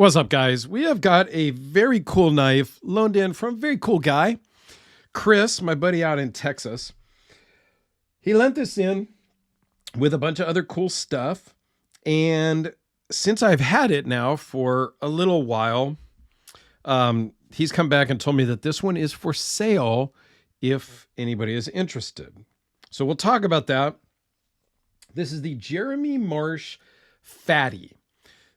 What's up, guys? We have got a very cool knife loaned in from a very cool guy, Chris, my buddy out in Texas. He lent this in with a bunch of other cool stuff. And since I've had it now for a little while, he's come back and told me that this one is for sale if anybody is interested. So we'll talk about that. This is the Jeremy Marsh Fatty.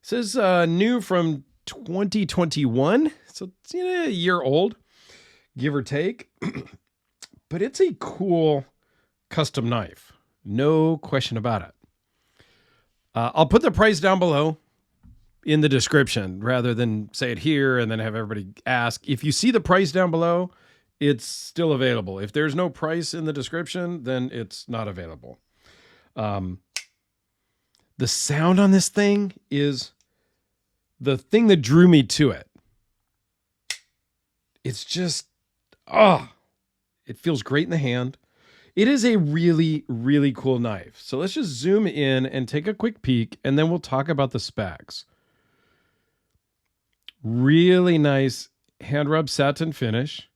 This is new from 2021, so it's a year old, give or take. But it's a cool custom knife, no question about it. I'll put the price down below in the description rather than say it here and then have everybody ask. If you see the price down below, it's still available. If there's no price in the description, then it's not available. The sound on this thing is the thing that drew me to it. It's just, it feels great in the hand. It is a really, really cool knife. So let's just zoom in and take a quick peek, and then we'll talk about the specs. Really nice hand rub satin finish.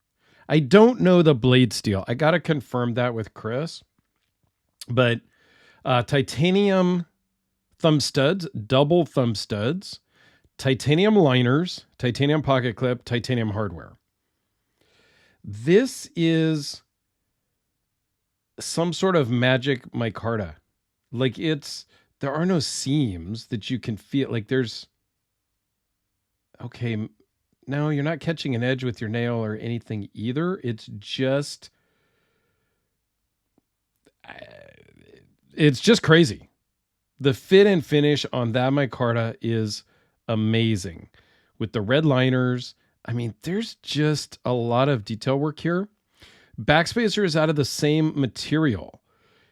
I don't know the blade steel. I got to confirm that with Chris. But titanium thumb studs, double thumb studs, titanium liners, titanium pocket clip, titanium hardware. This is some sort of magic micarta. Like there are no seams that you can feel. Like okay, no, you're not catching an edge with your nail or anything either. It's just crazy. The fit and finish on that micarta is amazing. With the red liners, I mean, there's just a lot of detail work here. Backspacer is out of the same material.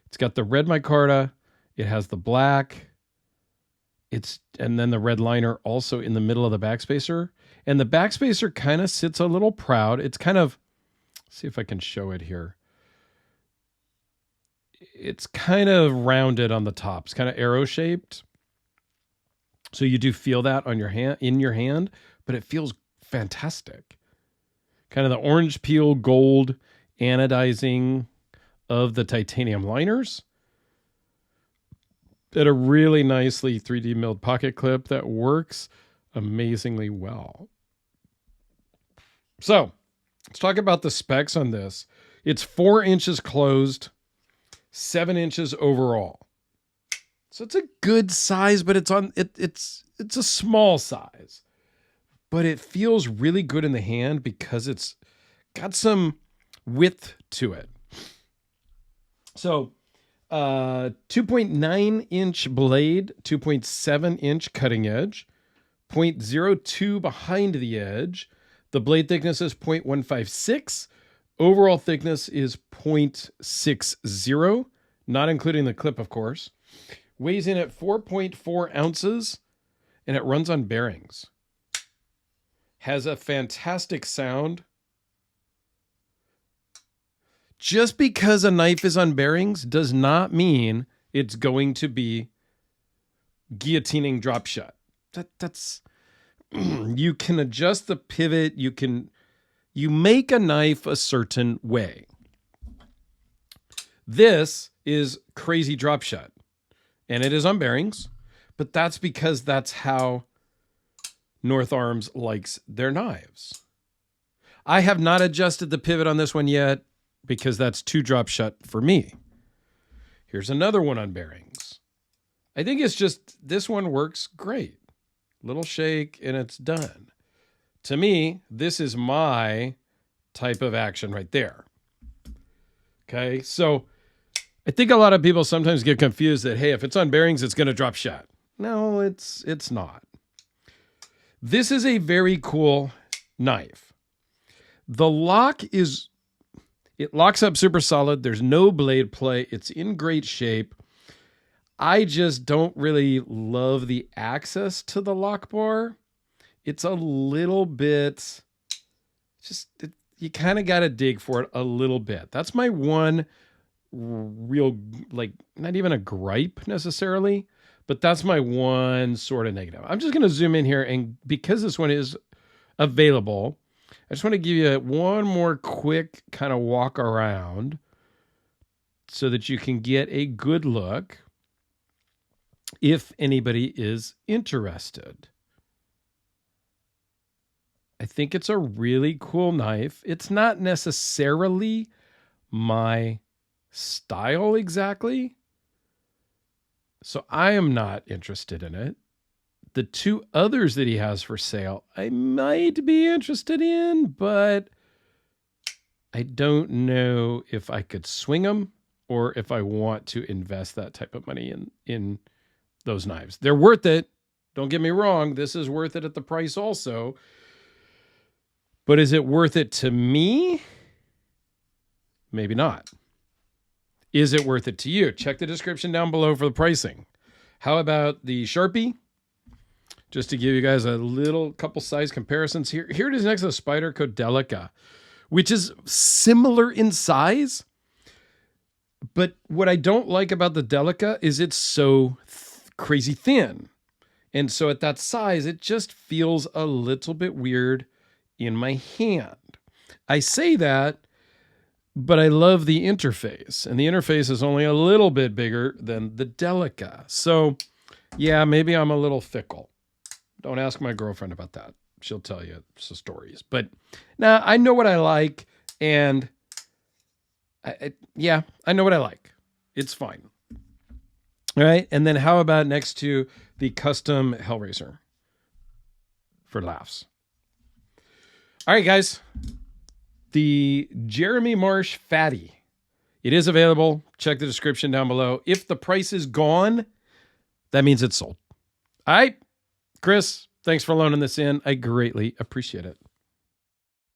It's got the red micarta. It has the black. And then the red liner also in the middle of the backspacer. And the backspacer kind of sits a little proud. It's kind of, let's see if I can show it here. It's kind of rounded on the top. It's kind of arrow shaped. So you do feel that on your hand, in your hand, but it feels fantastic. Kind of the orange peel gold anodizing of the titanium liners. And a really nicely 3D milled pocket clip that works amazingly well. So let's talk about the specs on this. It's 4 inches closed, 7 inches overall. So it's a good size, but it's a small size. But it feels really good in the hand because it's got some width to it. So 2.9 inch blade, 2.7 inch cutting edge, 0.02 behind the edge. The blade thickness is 0.156. Overall thickness is 0.60, not including the clip, of course. Weighs in at 4.4 ounces, and it runs on bearings. Has a fantastic sound. Just because a knife is on bearings does not mean it's going to be guillotining drop shut. That's you can adjust the pivot. You make a knife a certain way. This is crazy drop shut, and it is on bearings, but that's because that's how North Arms likes their knives. I have not adjusted the pivot on this one yet because that's too drop shut for me. Here's another one on bearings. I think it's just, this one works great. Little shake and it's done. To me, this is my type of action right there. Okay, so I think a lot of people sometimes get confused that, hey, if it's on bearings, it's going to drop shut. No, it's not. This is a very cool knife. The lock it locks up super solid. There's no blade play. It's in great shape. I just don't really love the access to the lock bar. It's a little bit, you kind of got to dig for it a little bit. That's my one real, not even a gripe necessarily, But that's my one sort of negative. I'm just going to zoom in here, and because this one is available, I just want to give you one more quick kind of walk around so that you can get a good look if anybody is interested. I think it's a really cool knife. It's not necessarily my style exactly, so I am not interested in it. The two others that he has for sale, I might be interested in, but I don't know if I could swing them or if I want to invest that type of money in those knives. They're worth it. Don't get me wrong. This is worth it at the price also. But is it worth it to me? Maybe not. Is it worth it to you? Check the description down below for the pricing. How about the Sharpie? Just to give you guys a little couple size comparisons here. Here it is next to the Spyderco Delica, which is similar in size. But what I don't like about the Delica is it's so crazy thin. And so at that size, it just feels a little bit weird in my hand. I say that, but I love the interface, and the interface is only a little bit bigger than the Delica. So yeah, maybe I'm a little fickle. Don't ask my girlfriend about that. She'll tell you some stories. But now I know what I like, and I know what I like. It's fine. All right. And then how about next to the custom Hellraiser for laughs? All right, guys. The Jeremy Marsh Fatty. It is available. Check the description down below. If the price is gone, that means it's sold. All right. Chris, thanks for loaning this in. I greatly appreciate it.